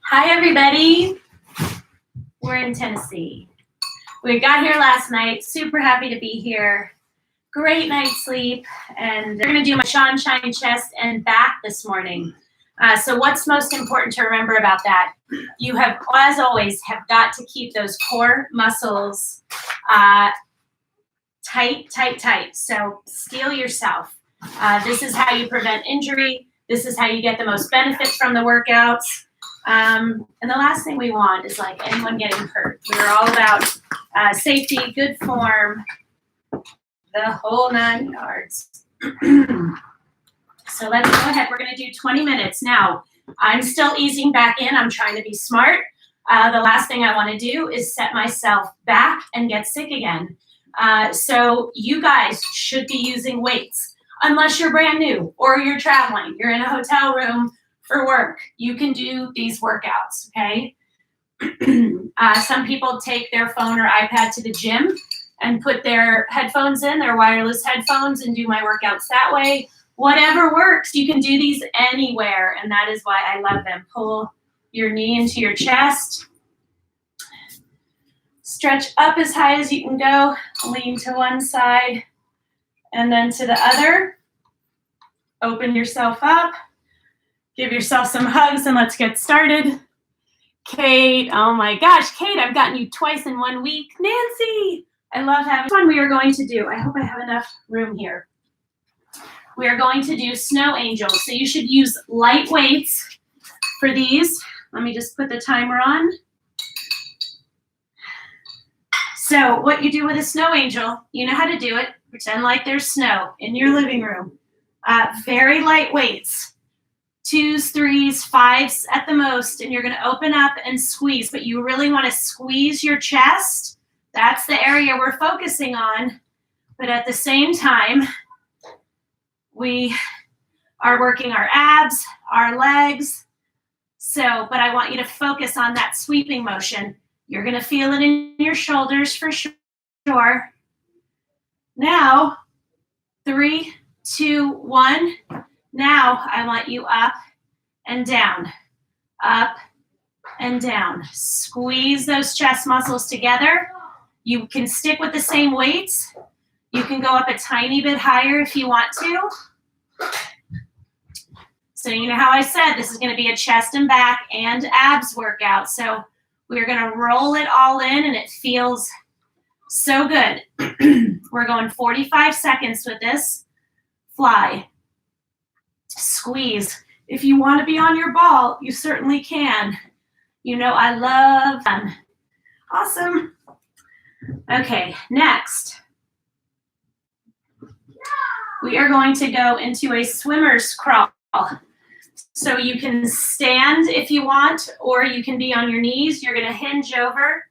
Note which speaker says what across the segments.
Speaker 1: Hi, everybody. We're in Tennessee. We got here last night. Super happy to be here. Great night's sleep. And we're going to do my Shawnshine chest and back this morning. So what's most important to remember about that? You have, as always, have got to keep those core muscles tight. So steel yourself. This is how you prevent injury. This is how you get the most benefit from the workouts. And the last thing we want is like anyone getting hurt. We're all about safety, good form, the whole 9 yards. So let's go ahead. We're going to do 20 minutes. Now, I'm still easing back in. I'm trying to be smart. The last thing I want to do is set myself back and get sick again. So you guys should be using weights unless you're brand new or you're traveling. You're in a hotel room for work. You can do these workouts, okay? Some people take their phone or iPad to the gym and put their headphones in, their wireless headphones, and do my workouts that way. Whatever works, you can do these anywhere, and that is why I love them. Pull your knee into your chest. Stretch up as high as you can go. Lean to one side and then to the other. Open yourself up. Give yourself some hugs and let's get started. Kate, oh my gosh, Kate, I've gotten you twice in 1 week. Nancy, I love having fun. We are going to do, I hope I have enough room here. We are going to do snow angels. So you should use light weights for these. Let me just put the timer on. So what you do with a snow angel, you know how to do it. Pretend like there's snow in your living room. Very light weights. 2s, 3s, 5s at the most, and you're going to open up and squeeze, but you really want to squeeze your chest. That's the area we're focusing on, but at the same time, we are working our abs, our legs, but I want you to focus on that sweeping motion. You're going to feel it in your shoulders for sure. Now, 3, 2, 1. Now I want you up and down, up and down. Squeeze those chest muscles together. You can stick with the same weights. You can go up a tiny bit higher if you want to. So you know how I said this is going to be a chest and back and abs workout. So we're going to roll it all in and it feels so good. We're going 45 seconds with this. Fly. Squeeze. If you want to be on your ball, you certainly can. You know I love them. Awesome. Okay, next. We are going to go into a swimmer's crawl. So you can stand if you want, or you can be on your knees. You're going to hinge over,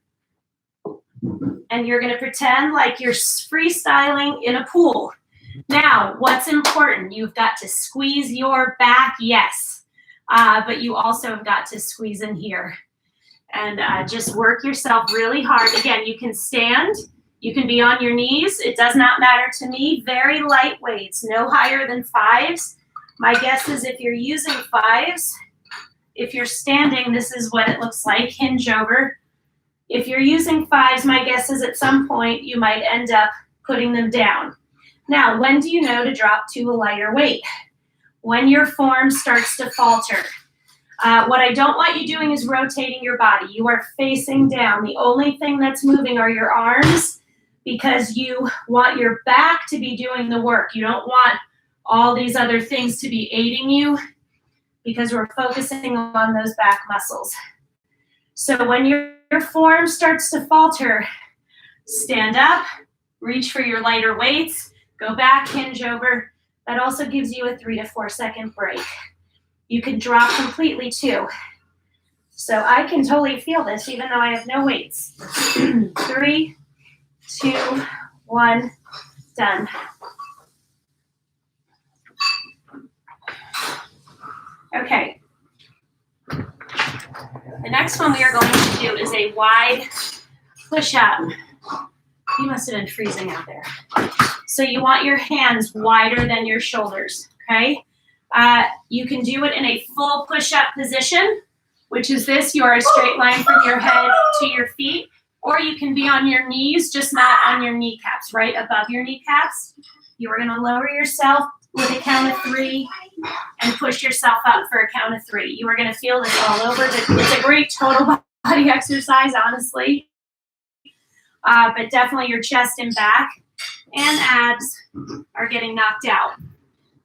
Speaker 1: and you're going to pretend like you're freestyling in a pool. Now, what's important? You've got to squeeze your back, yes, but you also have got to squeeze in here. And just work yourself really hard. Again, you can stand. You can be on your knees. It does not matter to me. Very light weights, no higher than 5s. My guess is if you're using 5s, if you're standing, this is what it looks like, hinge over. If you're using 5s, my guess is at some point you might end up putting them down. Now, when do you know to drop to a lighter weight? When your form starts to falter. What I don't want you doing is rotating your body. You are facing down. The only thing that's moving are your arms because you want your back to be doing the work. You don't want all these other things to be aiding you because we're focusing on those back muscles. So when your form starts to falter, stand up, reach for your lighter weights, go back, hinge over. That also gives you a 3 to 4 second break. You can drop completely too. So I can totally feel this even though I have no weights. 3, 2, 1, done. Okay. The next one we are going to do is a wide push-up. You must have been freezing out there. So you want your hands wider than your shoulders, okay? You can do it in a full push-up position, which is this. You are a straight line from your head to your feet, or you can be on your knees, just not on your kneecaps, right above your kneecaps. You are gonna lower yourself with a count of 3 and push yourself up for a count of 3. You are gonna feel this all over. It's a great total body exercise, honestly. But definitely your chest and back and abs are getting knocked out.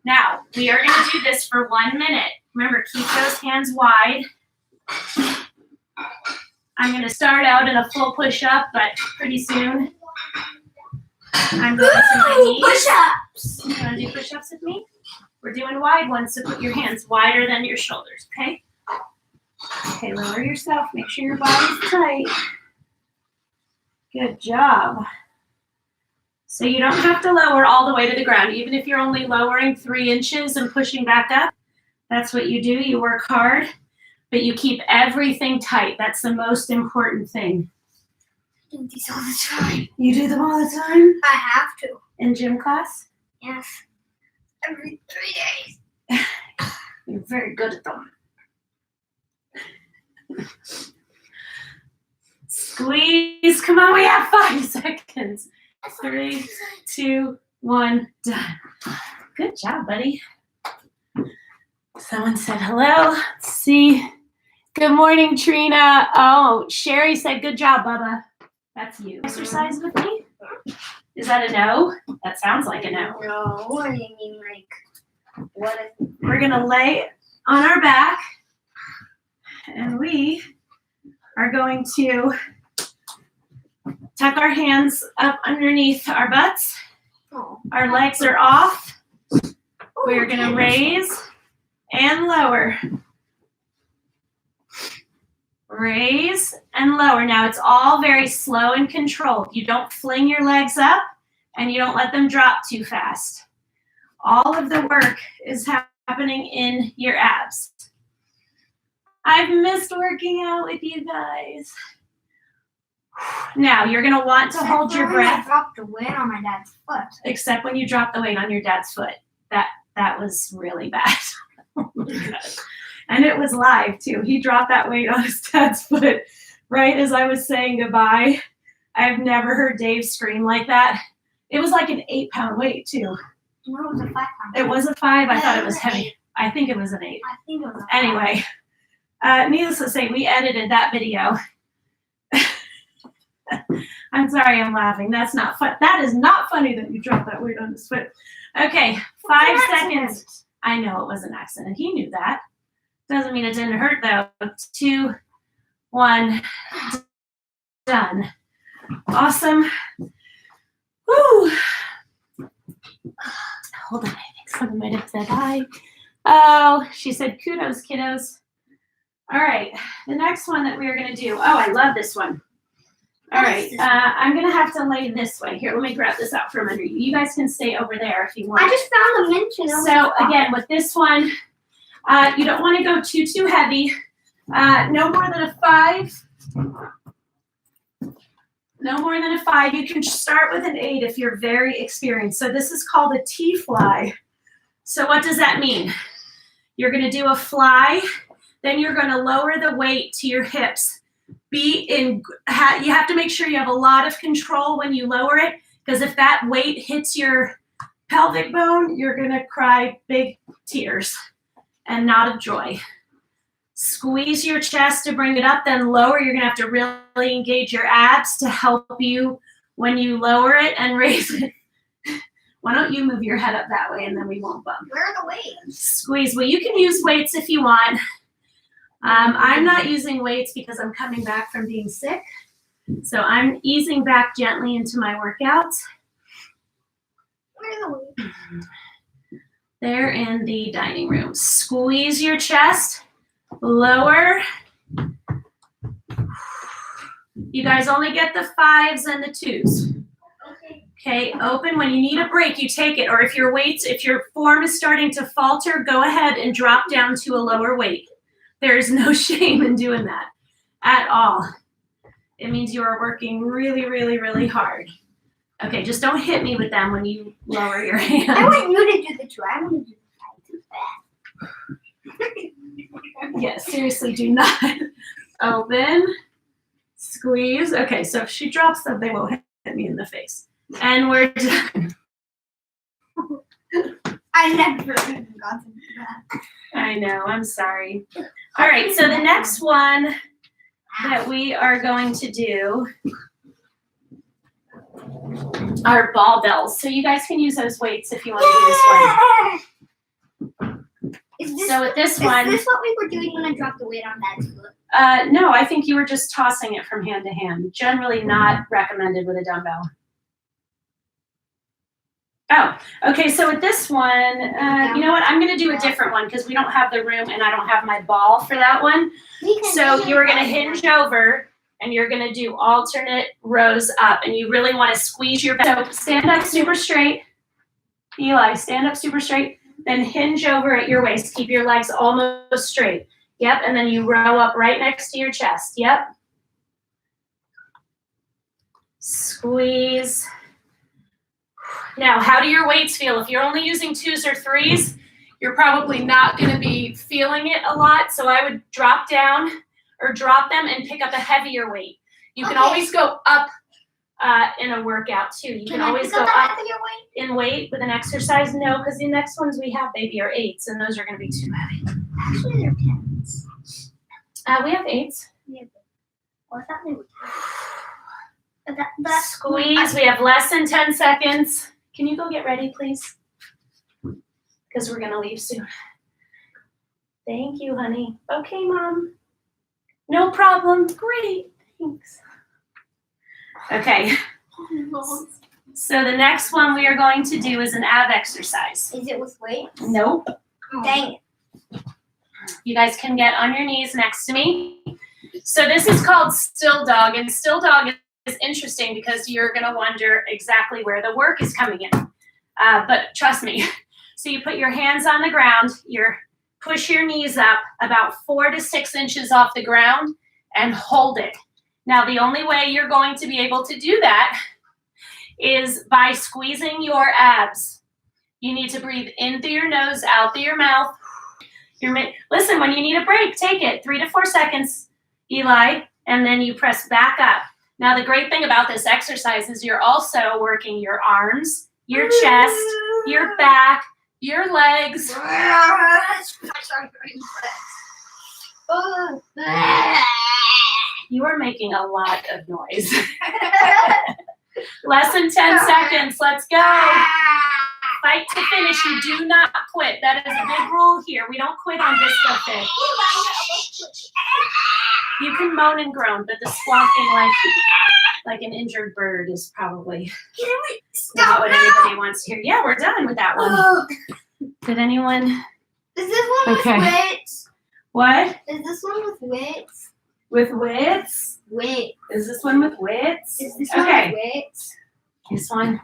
Speaker 1: Now, we are gonna do this for 1 minute. Remember, keep those hands wide. I'm gonna start out in a full push-up, but pretty soon I'm going to my knees. Push-ups. You wanna do push-ups with me? We're doing wide ones, so put your hands wider than your shoulders, okay? Okay, lower yourself. Make sure your body's tight. Good job. So you don't have to lower all the way to the ground. Even if you're only lowering 3 inches and pushing back up, that's what you do. You work hard, but you keep everything tight. That's the most important thing.
Speaker 2: I do these all the time.
Speaker 1: You do them all the time?
Speaker 2: I have to.
Speaker 1: In gym class?
Speaker 2: Yes. Every 3 days.
Speaker 1: You're very good at them. Squeeze. Come on, we have 5 seconds. 3, 2, 1, done. Good job, buddy. Someone said hello. Let's see. Good morning, Trina. Oh, Sherry said, good job, Bubba. That's you. Exercise with me? Is that a no? That sounds like a no.
Speaker 2: No, I mean like, what if...
Speaker 1: We're going to lay on our back, and we are going to tuck our hands up underneath our butts.
Speaker 2: Oh.
Speaker 1: Our legs are off. We're going to raise and lower. Raise and lower. Now it's all very slow and controlled. You don't fling your legs up and you don't let them drop too fast. All of the work is happening in your abs. I've missed working out with you guys. Now you're going to want to hold your breath.
Speaker 2: I dropped the weight on my dad's foot.
Speaker 1: Except when you drop the weight on your dad's foot. That was really bad. Oh my God. And it was live too. He dropped that weight on his dad's foot right as I was saying goodbye. I've never heard Dave scream like that. It was like an 8-pound weight too.
Speaker 2: No, it was a 5-pound.
Speaker 1: It was a 5? I thought it was heavy. I think it was an 8.
Speaker 2: I think it was a 5.
Speaker 1: Anyway, needless to say, we edited that video. I'm sorry I'm laughing. That's not fun. That is not funny that you dropped that weight on his foot. Okay, 5 seconds. I know it was an accident. He knew that. Doesn't mean it didn't hurt though. 2, 1, done. Awesome. Woo. Hold on, I think someone might have said hi. Oh, she said kudos, kiddos. All right, the next one that we're gonna do. Oh, I love this one. All right, I'm gonna have to lay this way. Here, let me grab this out from under you. You guys can stay over there if you want.
Speaker 2: I just found a mention.
Speaker 1: So again, with this one, you don't want to go too heavy. No more than a 5. No more than a 5. You can start with an 8 if you're very experienced. So this is called a T-fly. So what does that mean? You're going to do a fly, then you're going to lower the weight to your hips. You have to make sure you have a lot of control when you lower it, because if that weight hits your pelvic bone, you're going to cry big tears and not of joy. Squeeze your chest to bring it up, then lower. You're going to have to really engage your abs to help you when you lower it and raise it. Why don't you move your head up that way and then we won't bump.
Speaker 2: Where are the weights?
Speaker 1: Squeeze. Well, you can use weights if you want. I'm not using weights because I'm coming back from being sick. So I'm easing back gently into my workouts.
Speaker 2: Where are the weights?
Speaker 1: They're in the dining room. Squeeze your chest. Lower. You guys only get the 5s and the 2s. Okay, open. When you need a break, you take it. Or if your form is starting to falter, go ahead and drop down to a lower weight. There is no shame in doing that at all. It means you are working really, really, really hard. Okay, just don't hit me with them when you lower your hand.
Speaker 2: I want you to do the 2. I want to do the 5 too fast.
Speaker 1: Yeah, seriously, do not open. Squeeze. Okay, so if she drops them, they won't hit me in the face. And we're done.
Speaker 2: I never even got to do that.
Speaker 1: I know, I'm sorry. All right, so the next one that we are going to do are ball bells. So you guys can use those weights if you want to do this one. So with this one,
Speaker 2: is this what we were doing when I dropped the weight on Dad's foot?
Speaker 1: no, I think you were just tossing it from hand to hand. Generally not recommended with a dumbbell. Oh, okay, so with this one, you know what? I'm going to do a different one because we don't have the room and I don't have my ball for that one. So you're going to hinge over and you're going to do alternate rows up, and you really want to squeeze your back. So stand up super straight. Eli, stand up super straight. Then hinge over at your waist. Keep your legs almost straight. Yep, and then you row up right next to your chest. Yep. Squeeze. Now, how do your weights feel? If you're only using 2s or 3s, you're probably not going to be feeling it a lot. So I would drop down or drop them and pick up a heavier weight. You can always go up in a workout too. You can always go up in weight with an exercise. No, because the next ones we have, baby, are 8s, and those are going to be too heavy.
Speaker 2: Actually, they're 10s.
Speaker 1: We have 8s.
Speaker 2: Yeah, well, I thought they were 10s.
Speaker 1: Squeeze. We have less than 10 seconds. Can you go get ready, please? Because we're going to leave soon. Thank you, honey. Okay, Mom. No problem. Great. Thanks. Okay. So the next one we are going to do is an ab exercise.
Speaker 2: Is it with weights?
Speaker 1: Nope.
Speaker 2: Oh. Dang it.
Speaker 1: You guys can get on your knees next to me. So this is called still dog, and still dog is interesting because you're going to wonder exactly where the work is coming in. But trust me. So you put your hands on the ground, push your knees up about 4 to 6 inches off the ground and hold it. Now, the only way you're going to be able to do that is by squeezing your abs. You need to breathe in through your nose, out through your mouth. Listen, when you need a break, take it. 3 to 4 seconds, Eli, and then you press back up. Now, the great thing about this exercise is you're also working your arms, your chest, your back, your legs. You are making a lot of noise. Less than 10 seconds. Let's go. Fight to finish. You do not quit. That is a big rule here. We don't quit on Disco Fit. You can moan and groan, but the squawking like an injured bird is probably not what anybody wants to hear. Yeah, we're done with that one. Did anyone?
Speaker 2: Is this one with weights?
Speaker 1: What?
Speaker 2: Is this one with weights?
Speaker 1: With widths?
Speaker 2: Wait.
Speaker 1: Is this one with widths?
Speaker 2: Is this one with weights?
Speaker 1: This one,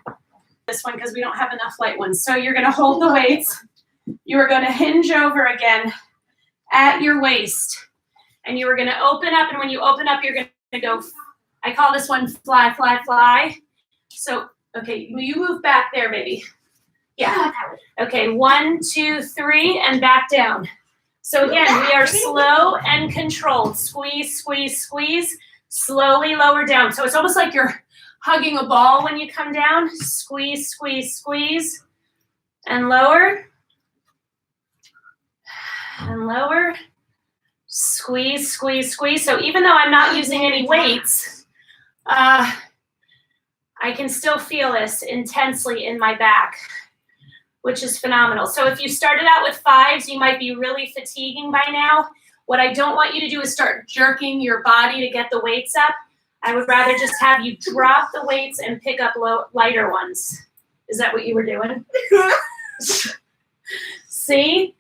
Speaker 1: because we don't have enough light ones. So you're going to hold the weights. You are going to hinge over again at your waist. And you are going to open up. And when you open up, you're going to go, I call this one fly, fly, fly. So, okay, you move back there, baby. Yeah. Okay, 1, 2, 3, and back down. So again, we are slow and controlled. Squeeze, squeeze, squeeze. Slowly lower down. So it's almost like you're hugging a ball when you come down. Squeeze, squeeze, squeeze. And lower. And lower. Squeeze, squeeze, squeeze. So even though I'm not using any weights, I can still feel this intensely in my back, which is phenomenal. So if you started out with 5s, you might be really fatiguing by now. What I don't want you to do is start jerking your body to get the weights up. I would rather just have you drop the weights and pick up lighter ones. Is that what you were doing? See?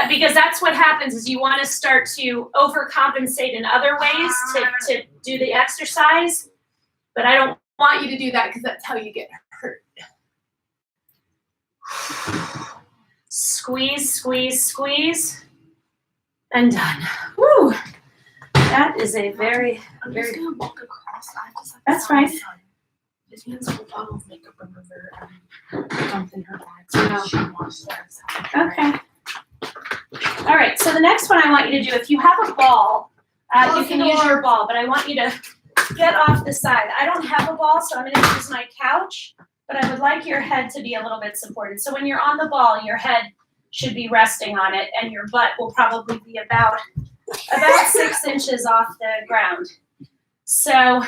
Speaker 1: Because that's what happens is you want to start to overcompensate in other ways to do the exercise. But I don't want you to do that because that's how you get hurt. Squeeze, squeeze, squeeze, and done. Woo! That is a very.
Speaker 3: I'm just gonna walk across.
Speaker 1: That's right.
Speaker 3: This means a bottle of makeup remover and dump in her bag so she washes herself.
Speaker 1: Okay. All right. So the next next one I want you to do, if you have a ball, you
Speaker 2: Close
Speaker 1: can
Speaker 2: the
Speaker 1: use
Speaker 2: door.
Speaker 1: your ball, but I want you to get off the side. I don't have a ball, so I'm going to use my couch, but I would like your head to be a little bit supported. So when you're on the ball, your head should be resting on it, and your butt will probably be about 6 inches off the ground. So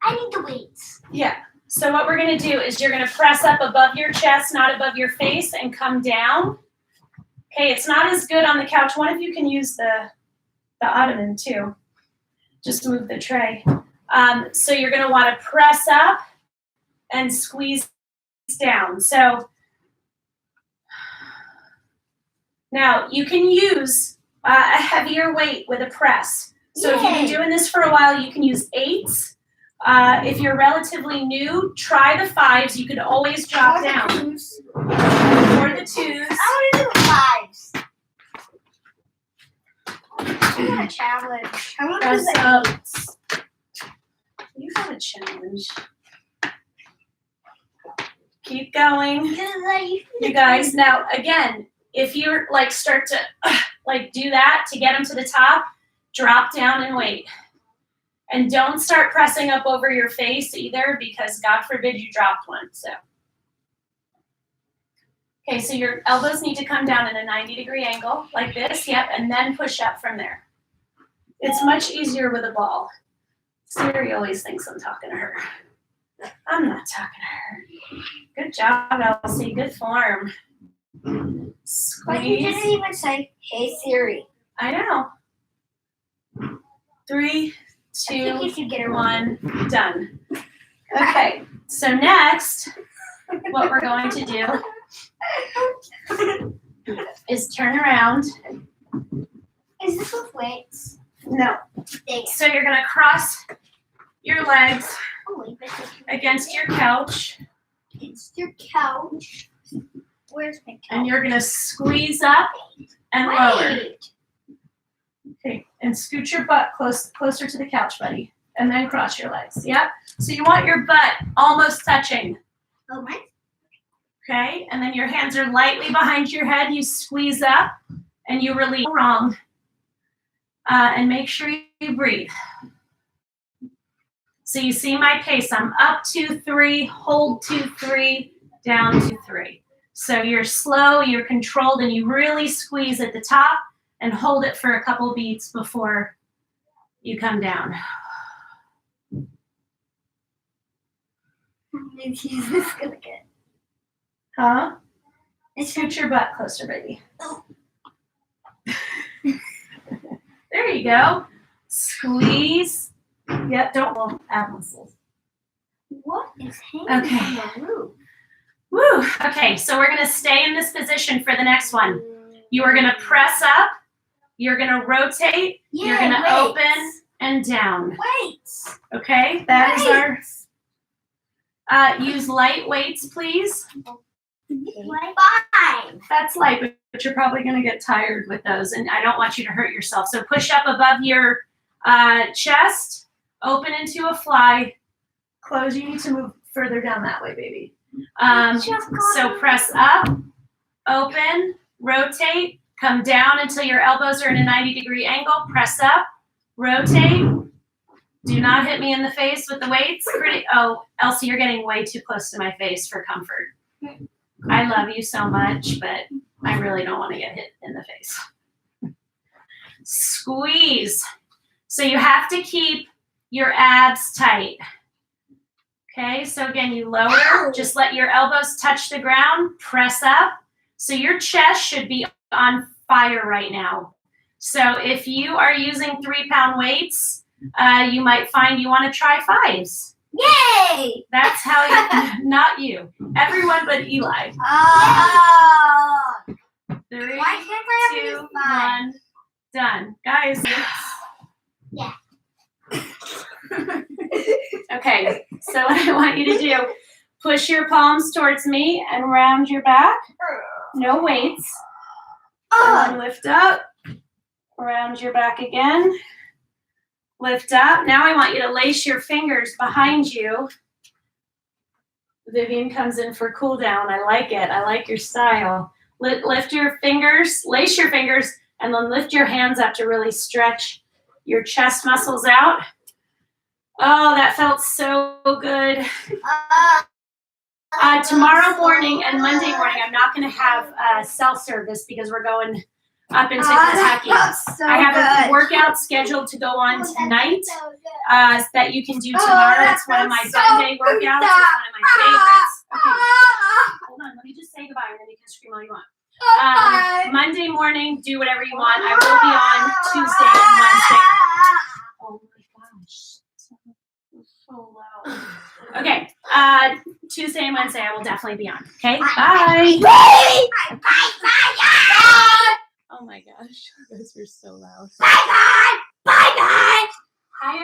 Speaker 2: I need the weights.
Speaker 1: yeah. So what we're going to do is you're going to press up above your chest, not above your face, and come down. Okay, it's not as good on the couch. One of you can use the ottoman too. Just move the tray. So you're going to want to press up and squeeze down. So now you can use a heavier weight with a press. So if you've been doing this for a while, you can use 8s. If you're relatively new, try the 5s. You could always drop down. Or the 2s.
Speaker 2: I want to do the 5s. I want a challenge. I want to do
Speaker 1: Press
Speaker 2: the
Speaker 1: up.
Speaker 2: 8s.
Speaker 1: You have a challenge. Keep going. You guys, now again, if you're like start to like do that to get them to the top, drop down and wait. And don't start pressing up over your face either, because God forbid you dropped one. So, okay, so your elbows need to come down in a 90-degree angle like this. Yep, and then push up from there. It's much easier with a ball. Siri always thinks I'm talking to her. I'm not talking to her. Good job, Elsie. Good form. Squeeze.
Speaker 2: But you didn't even say, "Hey Siri."
Speaker 1: I know. 3,
Speaker 2: I think you
Speaker 1: 2,
Speaker 2: should get her
Speaker 1: 1, done. Okay, so next, what we're going to do is turn around.
Speaker 2: Is this with weights?
Speaker 1: No.
Speaker 2: Thanks.
Speaker 1: So you're gonna cross your legs
Speaker 2: Oh, wait,
Speaker 1: against your couch,
Speaker 2: It's your couch. Where's my couch?
Speaker 1: and you're gonna squeeze up and lower.
Speaker 2: Wait.
Speaker 1: Okay, and scoot your butt closer to the couch, buddy, and then cross your legs. Yep. So you want your butt almost touching.
Speaker 2: Oh, my.
Speaker 1: Okay, and then your hands are lightly behind your head. You squeeze up and you release. Wrong. And make sure you breathe. So you see my pace. I'm up 2, 3, hold 2, 3, down 2, 3. So you're slow, you're controlled, and you really squeeze at the top and hold it for a couple beats before you come down.
Speaker 2: Is this gonna get?
Speaker 1: Huh?
Speaker 2: It's
Speaker 1: Scoot your butt closer, baby. There you go. Squeeze. Yep, don't ab muscles.
Speaker 2: What is hanging
Speaker 1: Okay.
Speaker 2: on the roof?
Speaker 1: Woo. Okay, so we're gonna stay in this position for the next one. You are gonna press up, you're gonna rotate, you're gonna open and down.
Speaker 2: Weights.
Speaker 1: Okay, that is our, use light weights, please.
Speaker 2: Like 5.
Speaker 1: That's light, but you're probably gonna get tired with those, and I don't want you to hurt yourself. So push up above your chest, open into a fly, close. You need to move further down that way, baby. So press up, open, rotate, come down until your elbows are in a 90-degree angle, press up, rotate. Do not hit me in the face with the weights. Oh, Elsie, you're getting way too close to my face for comfort. I love you so much, but I really don't want to get hit in the face. Squeeze. So you have to keep your abs tight. Okay, so again, you lower, just let your elbows touch the ground, press up. So your chest should be on fire right now. So if you are using 3-pound weights, you might find you want to try 5s.
Speaker 2: Yay!
Speaker 1: That's how you, not you, everyone but Eli.
Speaker 2: Oh.
Speaker 1: 3,
Speaker 2: Why can't I
Speaker 1: 2,
Speaker 2: have these 5?
Speaker 1: 1, done. Guys,
Speaker 2: Yeah.
Speaker 1: okay, so what I want you to do, push your palms towards me and round your back. No weights. And then lift up, round your back again. Lift up. Now I want you to lace your fingers behind you. Vivian comes in for cool down. I like it. I like your style. Lift your fingers, lace your fingers, and then lift your hands up to really stretch your chest muscles out. Oh, that felt so good. Tomorrow morning and Monday morning, I'm not going to have cell service because we're going up into Kentucky. I have a workout scheduled to go on tonight that you can do tomorrow. It's one of my Sunday workouts. It's one of my favorites. Okay. Hold on. Let me just say goodbye and then you can scream all you want. Monday morning, do whatever you want. I will be on Tuesday and Wednesday. Oh my gosh. So loud. Okay. Tuesday and Wednesday, I will definitely be on. Okay. Bye. Oh my gosh. Those were so loud.
Speaker 2: Bye, God.